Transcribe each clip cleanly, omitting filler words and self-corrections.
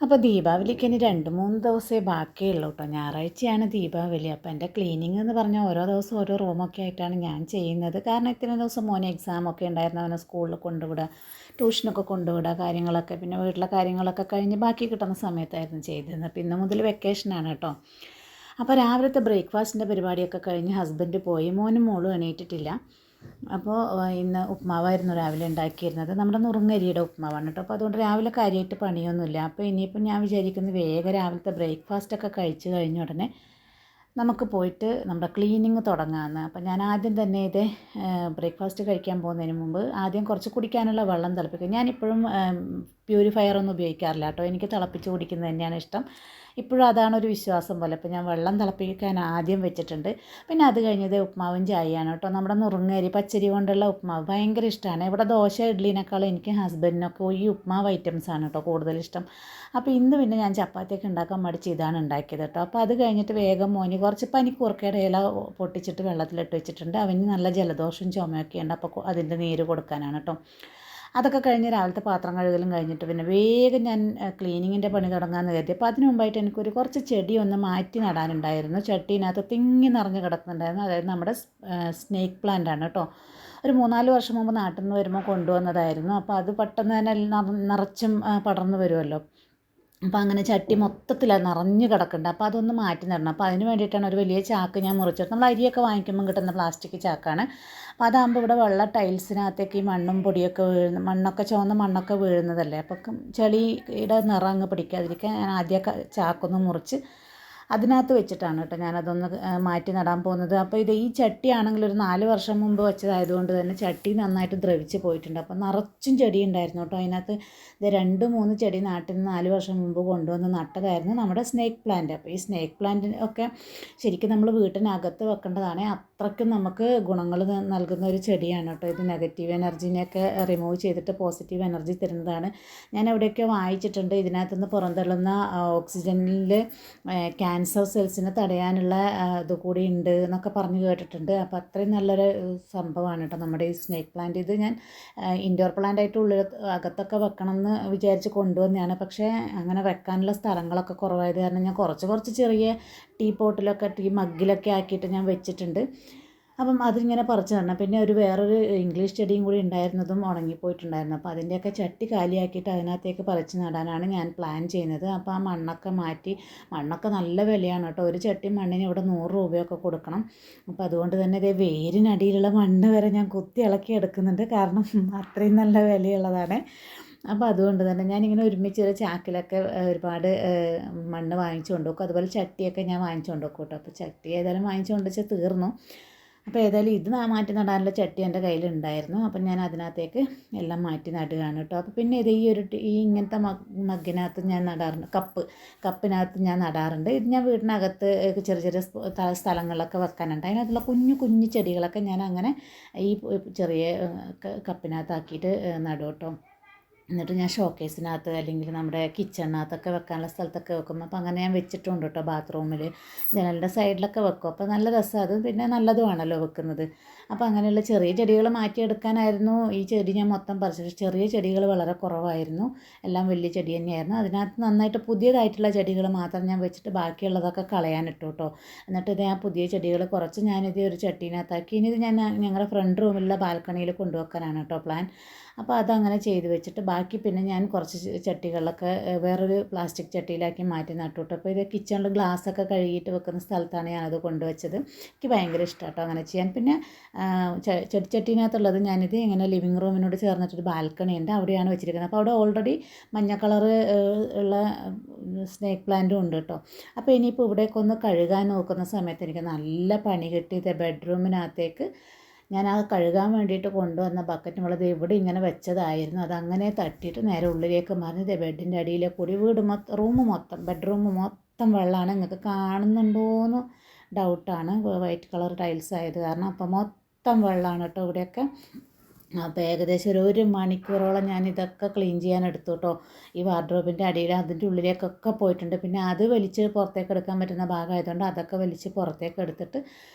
അപ്പോൾ ദീപാവലിക്ക് ഇനി 2-3 ദിവസമേ ബാക്കിയുള്ളൂ കേട്ടോ. ഞായറാഴ്ചയാണ് ദീപാവലി. അപ്പോൾ എൻ്റെ ക്ലീനിങ് എന്ന് പറഞ്ഞാൽ ഓരോ ദിവസം ഓരോ റൂമൊക്കെ ആയിട്ടാണ് ഞാൻ ചെയ്യുന്നത്. കാരണം ഇത്രയും ദിവസം മോനെ എക്സാമൊക്കെ ഉണ്ടായിരുന്നു, അവനെ സ്കൂളിൽ കൊണ്ടുവിടുക, ട്യൂഷനൊക്കെ കൊണ്ടുവിടുക, കാര്യങ്ങളൊക്കെ പിന്നെ വീട്ടിലെ കാര്യങ്ങളൊക്കെ കഴിഞ്ഞ് ബാക്കി കിട്ടുന്ന സമയത്തായിരുന്നു ചെയ്തിരുന്നത്. അപ്പോൾ ഇന്ന് മുതൽ വെക്കേഷനാണ് കേട്ടോ. അപ്പോൾ രാവിലത്തെ ബ്രേക്ക്ഫാസ്റ്റിൻ്റെ പരിപാടിയൊക്കെ കഴിഞ്ഞ് ഹസ്ബൻഡ് പോയി. മോനും മോളും എണീറ്റിട്ടില്ല. അപ്പോൾ ഇന്ന് ഉപ്മാവായിരുന്നു രാവിലെ ഉണ്ടാക്കിയിരുന്നത്. നമ്മുടെ നുറുങ്ങരിയുടെ ഉപ്മാവാണ് കേട്ടോ. അപ്പോൾ അതുകൊണ്ട് രാവിലെ കാര്യമായിട്ട് പണിയൊന്നുമില്ല. അപ്പോൾ ഇനിയിപ്പോൾ ഞാൻ വിചാരിക്കുന്നത് വേഗം രാവിലത്തെ ബ്രേക്ക്ഫാസ്റ്റൊക്കെ കഴിച്ച് കഴിഞ്ഞ ഉടനെ നമുക്ക് പോയിട്ട് നമ്മുടെ ക്ലീനിങ് തുടങ്ങാമെന്ന്. അപ്പോൾ ഞാൻ ആദ്യം തന്നെ ഇത് ബ്രേക്ക്ഫാസ്റ്റ് കഴിക്കാൻ പോകുന്നതിന് മുമ്പ് ആദ്യം കുറച്ച് കുടിക്കാനുള്ള വെള്ളം തിളപ്പിക്കും. ഞാനിപ്പോഴും പ്യൂരിഫയർ ഒന്നും ഉപയോഗിക്കാറില്ല കേട്ടോ. എനിക്ക് തിളപ്പിച്ച് കുടിക്കുന്നത് തന്നെയാണ് ഇഷ്ടം. ഇപ്പോഴും അതാണ് ഒരു വിശ്വാസം പോലെ. അപ്പോൾ ഞാൻ വെള്ളം തിളപ്പിക്കാൻ ആദ്യം വെച്ചിട്ടുണ്ട്. പിന്നെ അത് കഴിഞ്ഞത് ഉപ്മാവും ചായയാണ് കേട്ടോ. നമ്മുടെ നുറുങ്ങരി പച്ചരി കൊണ്ടുള്ള ഉപ്മാവ് ഭയങ്കര ഇഷ്ടമാണ്. ഇവിടെ ദോശ ഇഡ്ഡലിനേക്കാളും എനിക്ക് ഹസ്ബൻഡിനൊക്കെ ഈ ഉപ്മാവ് ഐറ്റംസാണ് കേട്ടോ കൂടുതൽ ഇഷ്ടം. അപ്പോൾ ഇന്ന് പിന്നെ ഞാൻ ചപ്പാത്തിയൊക്കെ ഉണ്ടാക്കാൻ മടിച്ച് ഇതാണ് ഉണ്ടാക്കിയത് കേട്ടോ. അപ്പോൾ അത് കഴിഞ്ഞിട്ട് വേഗം മോന് കുറച്ച് പനിക്കൂർക്കയുടെ ഇല പൊട്ടിച്ചിട്ട് വെള്ളത്തിലിട്ട് വെച്ചിട്ടുണ്ട്. അവന് നല്ല ജലദോഷവും ചുമയൊക്കെ ഉണ്ട്. അപ്പോൾ അതിൻ്റെ നീര് കൊടുക്കാനാണ് കേട്ടോ. അതൊക്കെ കഴിഞ്ഞ് രാവിലത്തെ പാത്രം കഴുകലും കഴിഞ്ഞിട്ട് പിന്നെ വേഗം ഞാൻ ക്ലീനിങ്ങിൻ്റെ പണി തുടങ്ങാമെന്ന് കരുതി. അപ്പോൾ അതിന് മുമ്പായിട്ട് എനിക്കൊരു കുറച്ച് ചെടി ഒന്ന് മാറ്റി നടാനുണ്ടായിരുന്നു. ചട്ടിനകത്ത് തിങ്ങി നിറഞ്ഞ് കിടക്കുന്നുണ്ടായിരുന്നു. അതായത് നമ്മുടെ സ്നേക്ക് പ്ലാന്റ് ആണ് കേട്ടോ. ഒരു 3-4 വർഷം മുമ്പ് നാട്ടിൽ നിന്ന് വരുമ്പോൾ കൊണ്ടുവന്നതായിരുന്നു. അപ്പോൾ അത് പെട്ടെന്ന് തന്നെ നിറച്ചും പടർന്നു വരുമല്ലോ. അപ്പോൾ അങ്ങനെ ചട്ടി മൊത്തത്തിൽ നിറഞ്ഞ് കിടക്കുന്നുണ്ട്. അപ്പോൾ അതൊന്ന് മാറ്റി നടണം. അപ്പോൾ അതിന് വേണ്ടിയിട്ടാണ് ഒരു വലിയ ചാക്ക് ഞാൻ മുറിച്ചെടുത്തത്. നമ്മൾ അരിയൊക്കെ വാങ്ങിക്കുമ്പോൾ കിട്ടുന്ന പ്ലാസ്റ്റിക് ചാക്കാണ്. അപ്പോൾ അതാകുമ്പോൾ ഇവിടെ വെള്ള ടൈൽസിനകത്തേക്ക് ഈ മണ്ണും പൊടിയൊക്കെ മണ്ണൊക്കെ ചുവന്ന മണ്ണൊക്കെ വീഴുന്നതല്ലേ. അപ്പോൾ ചെളിയുടെ നിറം അങ്ങ് പിടിക്കാതിരിക്കാൻ ഞാൻ ആദ്യമൊക്കെ ചാക്കൊന്ന് മുറിച്ച് അതിനകത്ത് വെച്ചിട്ടാണ് കേട്ടോ ഞാനതൊന്ന് മാറ്റി നടാൻ പോകുന്നത്. അപ്പോൾ ഈ ചട്ടിയാണെങ്കിൽ ഒരു 4 വർഷം മുമ്പ് വെച്ചതായതുകൊണ്ട് തന്നെ ചട്ടി നന്നായിട്ട് ദ്രവിച്ച് പോയിട്ടുണ്ട്. അപ്പോൾ നിറച്ചും ചെടി ഉണ്ടായിരുന്നു കേട്ടോ. അതിനകത്ത് ഇത് 2-3 ചെടി നാട്ടിൽ നിന്ന് 4 വർഷം മുമ്പ് കൊണ്ടുവന്ന് നട്ടതായിരുന്നു നമ്മുടെ സ്നേക്ക് പ്ലാന്റ്. അപ്പോൾ ഈ സ്നേക്ക് പ്ലാന്റ് ഒക്കെ ശരിക്കും നമ്മൾ വീട്ടിനകത്ത് വെക്കേണ്ടതാണ്. അത്രയ്ക്കും നമുക്ക് ഗുണങ്ങൾ നൽകുന്ന ഒരു ചെടിയാണ് കേട്ടോ. ഇത് നെഗറ്റീവ് എനർജീനെയൊക്കെ റിമൂവ് ചെയ്തിട്ട് പോസിറ്റീവ് എനർജി തരുന്നതാണ്. ഞാൻ എവിടെയൊക്കെ വായിച്ചിട്ടുണ്ട് ഇതിനകത്തുനിന്ന് പുറന്തള്ളുന്ന ഓക്സിജനിൽ ക്യാൻസർ സെൽസിനെ തടയാനുള്ള ഇത് കൂടി ഉണ്ട് എന്നൊക്കെ പറഞ്ഞ് കേട്ടിട്ടുണ്ട്. അപ്പോൾ അത്രയും നല്ലൊരു സംഭവമാണ് കേട്ടോ നമ്മുടെ ഈ സ്നേക്ക് പ്ലാന്റ്. ഇത് ഞാൻ ഇൻഡോർ പ്ലാന്റ് ആയിട്ട് ഉള്ളിൽ അകത്തൊക്കെ വെക്കണം എന്ന് വിചാരിച്ച് കൊണ്ടുവന്നതാണ്. പക്ഷേ അങ്ങനെ വെക്കാനുള്ള സ്ഥലങ്ങളൊക്കെ കുറവായത് കാരണം ഞാൻ കുറച്ച് ചെറിയ ടീ പോട്ടിലൊക്കെ ടീ മഗ്ഗിലൊക്കെ ആക്കിയിട്ട് ഞാൻ വെച്ചിട്ടുണ്ട്. അപ്പം അതിങ്ങനെ പറിച്ച് നടണം. പിന്നെ വേറൊരു ഇംഗ്ലീഷ് ചെടിയും കൂടി ഉണ്ടായിരുന്നതും ഉണങ്ങിപ്പോയിട്ടുണ്ടായിരുന്നു. അപ്പോൾ അതിൻ്റെയൊക്കെ ചട്ടി കാലിയാക്കിയിട്ട് അതിനകത്തേക്ക് പറിച്ച് നടാനാണ് ഞാൻ പ്ലാൻ ചെയ്യുന്നത്. അപ്പോൾ ആ മണ്ണൊക്കെ മാറ്റി, മണ്ണൊക്കെ നല്ല വിലയാണ് കേട്ടോ. ഒരു ചട്ടി മണ്ണിന് ഇവിടെ 100 രൂപയൊക്കെ കൊടുക്കണം. അപ്പോൾ അതുകൊണ്ട് തന്നെ ഇതേ വേരിനടിയിലുള്ള മണ്ണ് വരെ ഞാൻ കുത്തി ഇളക്കി എടുക്കുന്നുണ്ട്. കാരണം അത്രയും നല്ല വിലയുള്ളതാണ്. അപ്പോൾ അതുകൊണ്ട് തന്നെ ഞാനിങ്ങനെ ഒരുമിച്ച് ഒരു ചാക്കിലൊക്കെ ഒരുപാട് മണ്ണ് വാങ്ങിച്ചു കൊണ്ടുവെക്കും. അതുപോലെ ചട്ടിയൊക്കെ ഞാൻ വാങ്ങിച്ചു കൊണ്ടുവെക്കും കേട്ടോ. അപ്പോൾ ചട്ടി ഏതായാലും വാങ്ങിച്ചു കൊണ്ടുവച്ച് തീർന്നു. അപ്പോൾ ഏതായാലും ഇത് മാറ്റി നടാനുള്ള ചട്ടി എൻ്റെ കയ്യിലുണ്ടായിരുന്നു. അപ്പം ഞാൻ അതിനകത്തേക്ക് എല്ലാം മാറ്റി നടുകയാണ് കേട്ടോ. അപ്പോൾ പിന്നെ ഇത് ഈ ഇങ്ങനത്തെ മഗ്ഗിനകത്ത് ഞാൻ നടാറുണ്ട്. കപ്പിനകത്ത് ഞാൻ നടാറുണ്ട്. ഇത് ഞാൻ വീടിനകത്ത് ചെറിയ സ്ഥലങ്ങളിലൊക്കെ വെക്കാനുണ്ട്. അതിനകത്തുള്ള കുഞ്ഞു ചെടികളൊക്കെ ഞാൻ അങ്ങനെ ഈ ചെറിയ കപ്പിനകത്താക്കിയിട്ട് നടും കേട്ടോ. എന്നിട്ട് ഞാൻ ഷോക്കേസിനകത്ത് അല്ലെങ്കിൽ നമ്മുടെ കിച്ചണിനകത്തൊക്കെ വെക്കാനുള്ള സ്ഥലത്തൊക്കെ വെക്കും. അപ്പോൾ അങ്ങനെ ഞാൻ വെച്ചിട്ടുണ്ട് കേട്ടോ. ബാത്റൂമിൽ ജനലിൻ്റെ സൈഡിലൊക്കെ വെക്കും. അപ്പോൾ നല്ല രസമാണ് അത്. പിന്നെ നല്ലതുമാണല്ലോ വെക്കുന്നത്. അപ്പോൾ അങ്ങനെയുള്ള ചെറിയ ചെടികൾ മാറ്റിയെടുക്കാനായിരുന്നു ഈ ചെടി ഞാൻ മൊത്തം പറിച്ചത്. ചെറിയ ചെടികൾ വളരെ കുറവായിരുന്നു, എല്ലാം വലിയ ചെടി തന്നെയായിരുന്നു. അതിനകത്ത് നന്നായിട്ട് പുതിയതായിട്ടുള്ള ചെടികൾ മാത്രം ഞാൻ വെച്ചിട്ട് ബാക്കിയുള്ളതൊക്കെ കളയാനിട്ടു കേട്ടോ. എന്നിട്ട് ഇത് ഞാൻ പുതിയ ചെടികൾ കുറച്ച് ഞാനിത് ഒരു ചട്ടീനകത്താക്കി. ഇനി ഇത് ഞാൻ ഞങ്ങളുടെ ഫ്രണ്ട് റൂമിലുള്ള ബാൽക്കണിയിൽ കൊണ്ടുവെക്കാനാണ് കേട്ടോ പ്ലാൻ. അപ്പോൾ അതങ്ങനെ ചെയ്ത് വെച്ചിട്ട് ബാക്കി പിന്നെ ഞാൻ കുറച്ച് ചട്ടികളിലൊക്കെ വേറൊരു പ്ലാസ്റ്റിക് ചട്ടിയിലാക്കി മാറ്റി നട്ടു കേട്ടോ. അപ്പോൾ ഇത് കിച്ചണിൽ ഗ്ലാസ്സൊക്കെ കഴുകിയിട്ട് വെക്കുന്ന സ്ഥലത്താണ് ഞാനത് കൊണ്ടുവച്ചത്. എനിക്ക് ഭയങ്കര ഇഷ്ടമാണ് കേട്ടോ അങ്ങനെ ചെയ്യാൻ. പിന്നെ ചെടിച്ചട്ടീനകത്തുള്ളത് ഞാനിത് ഇങ്ങനെ ലിവിങ് റൂമിനോട് ചേർന്നിട്ടൊരു ബാൽക്കണി ഉണ്ട്, അവിടെയാണ് വെച്ചിരിക്കുന്നത്. അപ്പോൾ അവിടെ ഓൾറെഡി മഞ്ഞ കളറ് ഉള്ള സ്നേക്ക് പ്ലാന്റും ഉണ്ട് കേട്ടോ. അപ്പോൾ ഇനിയിപ്പോൾ ഇവിടേക്ക് ഒന്ന് കഴുകാൻ നോക്കുന്ന സമയത്ത് എനിക്ക് നല്ല പണി കിട്ടിയത് ബെഡ്റൂമിനകത്തേക്ക് ഞാൻ അത് കഴുകാൻ വേണ്ടിയിട്ട് കൊണ്ടുവന്ന ബക്കറ്റ് മുളക് ഇവിടെ ഇങ്ങനെ വെച്ചതായിരുന്നു. അതങ്ങനെ തട്ടിയിട്ട് നേരെ ഉള്ളിലേക്ക് മറിഞ്ഞത് ബെഡിൻ്റെ അടിയിലെ കൂടി ബെഡ്റൂം മൊത്തം വെള്ളമാണ്. നിങ്ങൾക്ക് കാണുന്നുണ്ടോയെന്ന് ഡൗട്ടാണ്, വൈറ്റ് കളർ ടൈൽസ് ആയത് കാരണം. അപ്പോൾ മൊത്തം വെള്ളമാണ് കേട്ടോ ഇവിടെയൊക്കെ. അപ്പോൾ ഏകദേശം ഒരു മണിക്കൂറോളം ഞാൻ ഇതൊക്കെ ക്ലീൻ ചെയ്യാൻ എടുത്തു കേട്ടോ. ഈ വാർഡ്രോബിൻ്റെ അടിയിൽ അതിൻ്റെ ഉള്ളിലേക്കൊക്കെ പോയിട്ടുണ്ട്. പിന്നെ അത് വലിച്ച് പുറത്തേക്ക് എടുക്കാൻ പറ്റുന്ന ഭാഗമായതുകൊണ്ട് അതൊക്കെ വലിച്ച് പുറത്തേക്ക് എടുത്തിട്ട്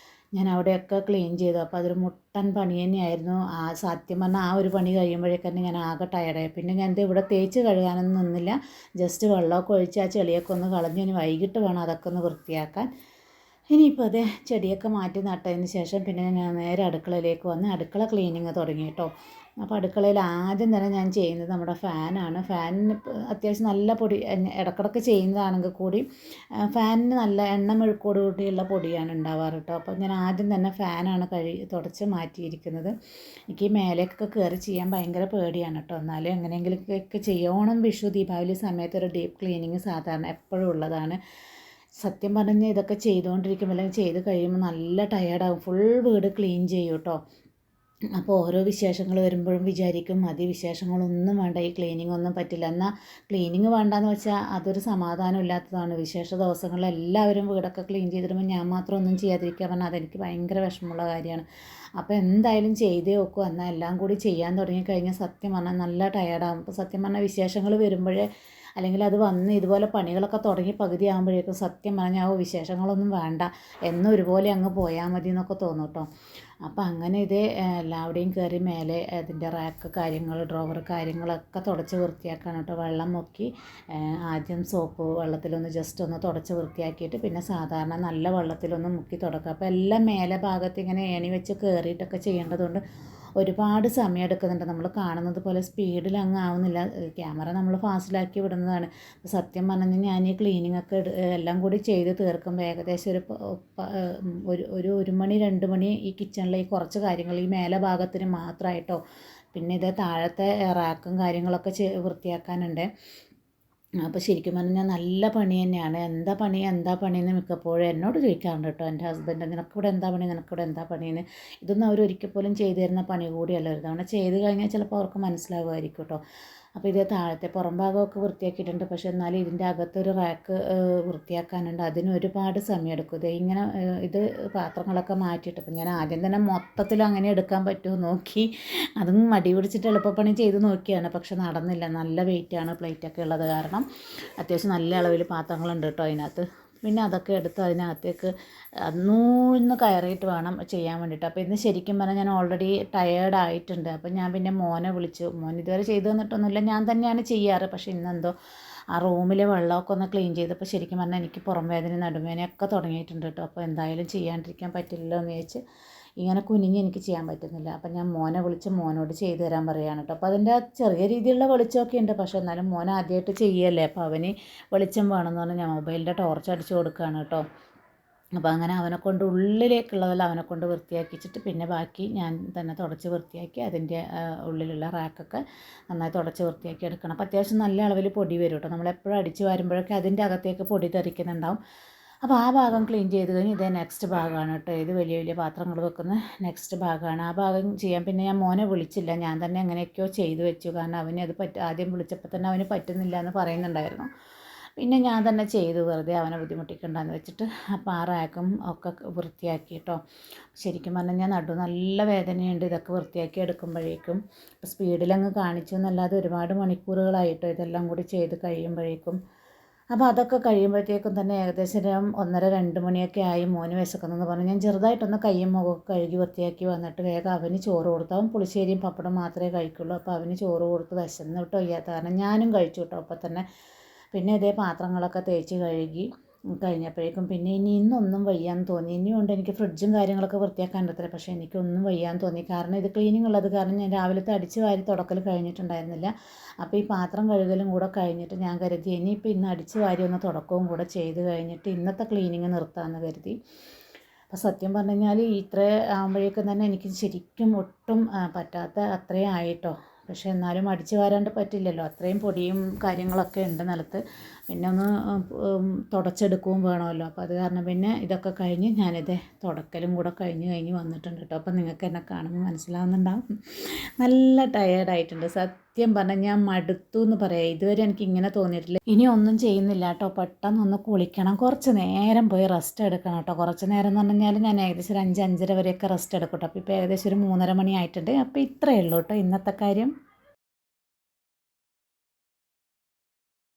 ഞാൻ അവിടെയൊക്കെ ക്ലീൻ ചെയ്തു. അപ്പോൾ അതൊരു മുട്ടൻ പണി തന്നെയായിരുന്നു. സത്യം പറഞ്ഞാൽ ആ ഒരു പണി കഴിയുമ്പോഴേക്കന്നെ ഞാൻ ആകെ ടയർഡായി. പിന്നെ ഞാൻ ഇവിടെ തേച്ച് കഴുകാനൊന്നും നിന്നില്ല. ജസ്റ്റ് വെള്ളമൊക്കെ ഒഴിച്ച് ആ ചെളിയൊക്കെ ഒന്ന് കളഞ്ഞ് ഇനി വൈകിട്ട് വേണം അതൊക്കെ ഒന്ന് വൃത്തിയാക്കാൻ. ഇനിയിപ്പോൾ അതേ ചെടിയൊക്കെ മാറ്റി നട്ടതിന് ശേഷം പിന്നെ ഞാൻ നേരെ അടുക്കളയിലേക്ക് വന്ന് അടുക്കള ക്ലീനിങ് തുടങ്ങി കേട്ടോ. അപ്പോൾ അടുക്കളയിൽ ആദ്യം തന്നെ ഞാൻ ചെയ്യുന്നത് നമ്മുടെ ഫാനാണ്. ഫാനിന് അത്യാവശ്യം നല്ല പൊടി ഇടക്കിടക്ക് ചെയ്യുന്നതാണെങ്കിൽ കൂടി ഫാനിന് നല്ല എണ്ണ മെഴുക്കോട് കൂടിയുള്ള പൊടിയാണ് ഉണ്ടാവാറ് കേട്ടോ. അപ്പോൾ ഞാൻ ആദ്യം തന്നെ ഫാനാണ് തുടച്ച് മാറ്റിയിരിക്കുന്നത്. എനിക്ക് ഈ മേലേക്കൊക്കെ കയറി ചെയ്യാൻ ഭയങ്കര പേടിയാണ് കേട്ടോ. എന്നാലും എങ്ങനെയെങ്കിലുമൊക്കെ ചെയ്യും. ഓണം, വിഷു, ദീപാവലി സമയത്ത് ഒരു ഡീപ്പ് ക്ലീനിങ് സാധാരണ എപ്പോഴും ഉള്ളതാണ്. സത്യം പറഞ്ഞാൽ ഇതൊക്കെ ചെയ്തുകൊണ്ടിരിക്കുമ്പോൾ അല്ലെങ്കിൽ ചെയ്ത് കഴിയുമ്പോൾ നല്ല ടയേർഡാകും. ഫുൾ വീട് ക്ലീൻ ചെയ്യും കേട്ടോ. അപ്പോൾ ഓരോ വിശേഷങ്ങൾ വരുമ്പോഴും വിചാരിക്കും മതി, വിശേഷങ്ങളൊന്നും വേണ്ട, ഈ ക്ലീനിങ് ഒന്നും പറ്റില്ല. എന്നാൽ ക്ലീനിങ് വേണ്ടാന്ന് വെച്ചാൽ അതൊരു സമാധാനം ഇല്ലാത്തതാണ്. വിശേഷ ദിവസങ്ങളിൽ എല്ലാവരും വീടൊക്കെ ക്ലീൻ ചെയ്തിടുമ്പോൾ ഞാൻ മാത്രം ഒന്നും ചെയ്യാതിരിക്കുക പറഞ്ഞാൽ അതെനിക്ക് ഭയങ്കര വിഷമമുള്ള കാര്യമാണ്. അപ്പോൾ എന്തായാലും ചെയ്തേ വെക്കും. എന്നാൽ എല്ലാം കൂടി ചെയ്യാൻ തുടങ്ങിക്കഴിഞ്ഞാൽ സത്യം പറഞ്ഞാൽ നല്ല ടയേർഡാകും. ഇപ്പോൾ സത്യം പറഞ്ഞാൽ വിശേഷങ്ങൾ വരുമ്പോഴേ അല്ലെങ്കിൽ അത് വന്ന് ഇതുപോലെ പണികളൊക്കെ തുടങ്ങി പകുതി ആകുമ്പോഴേക്കും സത്യം പറഞ്ഞാൽ വിശേഷങ്ങളൊന്നും വേണ്ട, എന്നും ഒരുപോലെ അങ്ങ് പോയാൽ മതി എന്നൊക്കെ തോന്നും കേട്ടോ. അപ്പോൾ അങ്ങനെ ഇത് എല്ലാവിടെയും കയറി മേലെ അതിൻ്റെ റാക്ക് കാര്യങ്ങൾ, ഡ്രോവർ കാര്യങ്ങളൊക്കെ തുടച്ച് വൃത്തിയാക്കാണ് കേട്ടോ. വെള്ളം മുക്കി ആദ്യം സോപ്പ് വെള്ളത്തിലൊന്ന് ജസ്റ്റ് ഒന്ന് തുടച്ച് വൃത്തിയാക്കിയിട്ട് പിന്നെ സാധാരണ നല്ല വെള്ളത്തിലൊന്ന് മുക്കി തുടക്കുക. അപ്പോൾ എല്ലാം മേലെ ഭാഗത്ത് ഇങ്ങനെ ഏണി വെച്ച് കയറിയിട്ടൊക്കെ ചെയ്യേണ്ടതുകൊണ്ട് ഒരുപാട് സമയം എടുക്കുന്നുണ്ട്. നമ്മൾ കാണുന്നത് പോലെ സ്പീഡിൽ അങ്ങ് ആവുന്നില്ല. ക്യാമറ നമ്മൾ ഫാസ്റ്റിലാക്കി വിടുന്നതാണ്. സത്യം പറഞ്ഞാൽ ഞാൻ ഈ ക്ലീനിങ് ഒക്കെ എല്ലാം കൂടി ചെയ്ത് തീർക്കുമ്പോൾ ഏകദേശം ഒരു മണി 2 മണി ഈ കിച്ചണിലെ ഈ കുറച്ച് കാര്യങ്ങൾ ഈ മേലെ ഭാഗത്തിന് മാത്രമായിട്ടോ. പിന്നെ ഇത് താഴത്തെ റാക്കും കാര്യങ്ങളൊക്കെ വൃത്തിയാക്കാനുണ്ട്. അപ്പോൾ ശരിക്കും പറഞ്ഞാൽ നല്ല പണി തന്നെയാണ്. എന്താ പണി എന്ന് മിക്കപ്പോഴും എന്നോട് ചോദിക്കാറുണ്ട് കേട്ടോ എൻ്റെ ഹസ്ബൻഡ്. നിനക്കിവിടെ എന്താ പണി, നിനക്കിവിടെ എന്താ പണിയെന്ന്. ഇതൊന്നും അവർ ഒരിക്കൽ പോലും ചെയ്തു തരുന്ന പണി കൂടിയല്ല. ഒരു തവണ ചെയ്ത് കഴിഞ്ഞാൽ ചിലപ്പോൾ അവർക്ക് മനസ്സിലാകുമായിരിക്കും കേട്ടോ. അപ്പോൾ ഇത് താഴത്തെ പുറം ഭാഗമൊക്കെ വൃത്തിയാക്കിയിട്ടുണ്ട്. പക്ഷേ എന്നാലും ഇതിൻ്റെ അകത്തൊരു റാക്ക് വൃത്തിയാക്കാനുണ്ട്. അതിന് ഒരുപാട് സമയം എടുക്കും. ഇത് ഇങ്ങനെ ഇത് പാത്രങ്ങളൊക്കെ മാറ്റിയിട്ട് അപ്പം ഞാൻ ആദ്യം തന്നെ മൊത്തത്തിൽ അങ്ങനെ എടുക്കാൻ പറ്റുമോ നോക്കി. അതും മടി പിടിച്ചിട്ട് എളുപ്പപ്പണി ചെയ്ത് നോക്കിയാണ്. പക്ഷെ നടന്നില്ല. നല്ല വെയിറ്റാണ് പ്ലേറ്റൊക്കെ ഉള്ളത് കാരണം. അത്യാവശ്യം നല്ല അളവിൽ പാത്രങ്ങളുണ്ട് കേട്ടോ അതിനകത്ത്. പിന്നെ അതൊക്കെ എടുത്ത് അതിനകത്തേക്ക് നൂഴ്ന്ന് കയറിയിട്ട് വേണം ചെയ്യാൻ വേണ്ടിയിട്ട്. അപ്പോൾ ഇന്ന് ശരിക്കും പറഞ്ഞാൽ ഞാൻ ഓൾറെഡി ടയേർഡ് ആയിട്ടുണ്ട്. അപ്പോൾ ഞാൻ പിന്നെ മോനെ വിളിച്ചു. മോൻ ഇതുവരെ ചെയ്തു തന്നിട്ടൊന്നുമില്ല, ഞാൻ തന്നെയാണ് ചെയ്യാറ്. പക്ഷേ ഇന്നെന്തോ ആ റൂമിലെ വെള്ളമൊക്കെ ഒന്ന് ക്ലീൻ ചെയ്തപ്പോൾ ശരിക്കും പറഞ്ഞാൽ എനിക്ക് പുറം വേദന, നടുവേദനയൊക്കെ തുടങ്ങിയിട്ടുണ്ട് കേട്ടോ. അപ്പോൾ എന്തായാലും ചെയ്യാണ്ടിരിക്കാൻ പറ്റില്ലല്ലോ എന്ന് വെച്ച് ഇങ്ങനെ കുനിഞ്ഞ് എനിക്ക് ചെയ്യാൻ പറ്റുന്നില്ല. അപ്പം ഞാൻ മോനെ വിളിച്ച് മോനോട് ചെയ്തു തരാൻ പറയുകയാണ് കേട്ടോ. അപ്പോൾ അതിൻ്റെ ചെറിയ രീതിയിലുള്ള വെളിച്ചമൊക്കെ ഉണ്ട്. പക്ഷേ എന്നാലും മോൻ ആദ്യമായിട്ട് ചെയ്യല്ലേ, അപ്പോൾ അവന് വെളിച്ചം വേണമെന്ന് പറഞ്ഞാൽ ഞാൻ മൊബൈലിൻ്റെ ടോർച്ച് അടിച്ച് കൊടുക്കുകയാണ് കേട്ടോ. അപ്പോൾ അങ്ങനെ അവനെക്കൊണ്ട് ഉള്ളിലേക്കുള്ളതെല്ലാം അവനെക്കൊണ്ട് വൃത്തിയാക്കിച്ചിട്ട് പിന്നെ ബാക്കി ഞാൻ തന്നെ തുടച്ച് വൃത്തിയാക്കി അതിൻ്റെ ഉള്ളിലുള്ള റാക്കൊക്കെ നന്നായി തുടച്ച് വൃത്തിയാക്കി എടുക്കണം. അപ്പോൾ അത്യാവശ്യം നല്ല അളവിൽ പൊടി വരും കേട്ടോ. നമ്മളെപ്പോഴും അടിച്ച് വരുമ്പോഴൊക്കെ അതിൻ്റെ അകത്തേക്ക് പൊടി തെറിക്കുന്നുണ്ടാവും. അപ്പോൾ ആ ഭാഗം ക്ലീൻ ചെയ്ത് കഴിഞ്ഞ് ഇതേ നെക്സ്റ്റ് ഭാഗമാണ് കേട്ടോ. ഇത് വലിയ വലിയ പാത്രങ്ങൾ വെക്കുന്ന നെക്സ്റ്റ് ഭാഗമാണ്. ആ ഭാഗം ചെയ്യാൻ പിന്നെ ഞാൻ മോനെ വിളിച്ചില്ല, ഞാൻ തന്നെ എങ്ങനെയൊക്കെയോ ചെയ്തു വെച്ചു. കാരണം അവന് അത് ആദ്യം വിളിച്ചപ്പോൾ തന്നെ അവന് പറ്റുന്നില്ല എന്ന് പറയുന്നുണ്ടായിരുന്നു. പിന്നെ ഞാൻ തന്നെ ചെയ്തു, വെറുതെ അവനെ ബുദ്ധിമുട്ടിക്കണ്ടെന്ന് വെച്ചിട്ട്. അപ്പോൾ ആ റാക്കും ഒക്കെ വൃത്തിയാക്കി കേട്ടോ. ശരിക്കും പറഞ്ഞാൽ ഞാൻ നല്ല വേദനയുണ്ട് ഇതൊക്കെ വൃത്തിയാക്കി എടുക്കുമ്പോഴേക്കും. ഇപ്പോൾ സ്പീഡിലങ്ങ് കാണിച്ചു എന്നല്ലാതെ ഒരുപാട് മണിക്കൂറുകളായിട്ടോ ഇതെല്ലാം കൂടി ചെയ്ത് കഴിയുമ്പോഴേക്കും. അപ്പോൾ അതൊക്കെ കഴിയുമ്പോഴത്തേക്കും തന്നെ ഏകദേശം 1:30-2 മണിയൊക്കെ ആയി. മോന് വിശക്കുന്നെന്ന് പറഞ്ഞ് ഞാൻ ചെറുതായിട്ടൊന്ന് കയ്യും മുഖമൊക്കെ കഴുകി വൃത്തിയാക്കി വന്നിട്ട് വേഗം അവന് ചോറ് കൊടുത്തു. അവൻ പുളിശ്ശേരിയും പപ്പടം മാത്രമേ കഴിക്കുള്ളൂ. അപ്പോൾ അവന് ചോറ് കൊടുത്ത് വിശന്നിട്ട് വയ്യാത്ത കാരണം ഞാനും കഴിച്ചു കേട്ടോ അപ്പോൾ തന്നെ. പിന്നെ ഇതേ പാത്രങ്ങളൊക്കെ തേച്ച് കഴുകി കഴിഞ്ഞപ്പോഴേക്കും പിന്നെ ഇന്നൊന്നും വയ്യാന്ന് തോന്നി. ഇനിയുണ്ട് എനിക്ക് ഫ്രിഡ്ജും കാര്യങ്ങളൊക്കെ വൃത്തിയാക്കാൻ പറ്റില്ല. പക്ഷേ എനിക്കൊന്നും വയ്യാന്ന് തോന്നി. കാരണം ഇത് ക്ലീനിങ് ഉള്ളത് കാരണം ഞാൻ രാവിലത്തെ അടിച്ച് വാരി തുടക്കൽ കഴിഞ്ഞിട്ടുണ്ടായിരുന്നില്ല. അപ്പോൾ ഈ പാത്രം കഴുകലും കൂടെ കഴിഞ്ഞിട്ട് ഞാൻ കരുതി ഇനിയിപ്പോൾ ഇന്ന് അടിച്ച് വാരി ഒന്ന് തുടക്കവും കൂടെ ചെയ്ത് കഴിഞ്ഞിട്ട് ഇന്നത്തെ ക്ലീനിങ് നിർത്താമെന്ന് കരുതി. അപ്പോൾ സത്യം പറഞ്ഞു കഴിഞ്ഞാൽ ഇത്ര ആകുമ്പോഴേക്കും തന്നെ എനിക്ക് ശരിക്കും ഒട്ടും പറ്റാത്ത അത്രയും ആയിട്ടോ. പക്ഷേ എന്നാലും അടിച്ച് വാരാണ്ട് പറ്റില്ലല്ലോ, അത്രയും പൊടിയും കാര്യങ്ങളൊക്കെ ഉണ്ട് നിലത്ത്. പിന്നെ ഒന്ന് തുടച്ചെടുക്കുകയും വേണമല്ലോ. അപ്പോൾ അത് കാരണം പിന്നെ ഇതൊക്കെ കഴിഞ്ഞ് ഞാനിത് തുടക്കലും കൂടെ കഴിഞ്ഞ് വന്നിട്ടുണ്ട് കേട്ടോ. അപ്പോൾ നിങ്ങൾക്ക് എന്നെ കാണുമ്പോൾ മനസ്സിലാവുന്നുണ്ടാവും നല്ല ടയേർഡായിട്ടുണ്ട്. സത്യം പറഞ്ഞാൽ ഞാൻ മടുത്തു എന്ന് പറയാം. ഇതുവരെ എനിക്ക് ഇങ്ങനെ തോന്നിയിട്ടില്ല. ഇനി ഒന്നും ചെയ്യുന്നില്ല കേട്ടോ, പെട്ടെന്നൊന്ന് കുളിക്കണം, കുറച്ച് നേരം പോയി റെസ്റ്റ് എടുക്കണം കേട്ടോ. കുറച്ച് നേരം എന്ന് പറഞ്ഞാൽ ഞാൻ ഏകദേശം ഒരു 5-5:30 വരെയൊക്കെ റെസ്റ്റ് എടുക്കും കേട്ടോ. അപ്പോൾ ഇപ്പോൾ ഏകദേശം ഒരു 3:30 മണി ആയിട്ടുണ്ട്. അപ്പോൾ ഇത്രയേ ഉള്ളൂ കേട്ടോ ഇന്നത്തെ കാര്യം.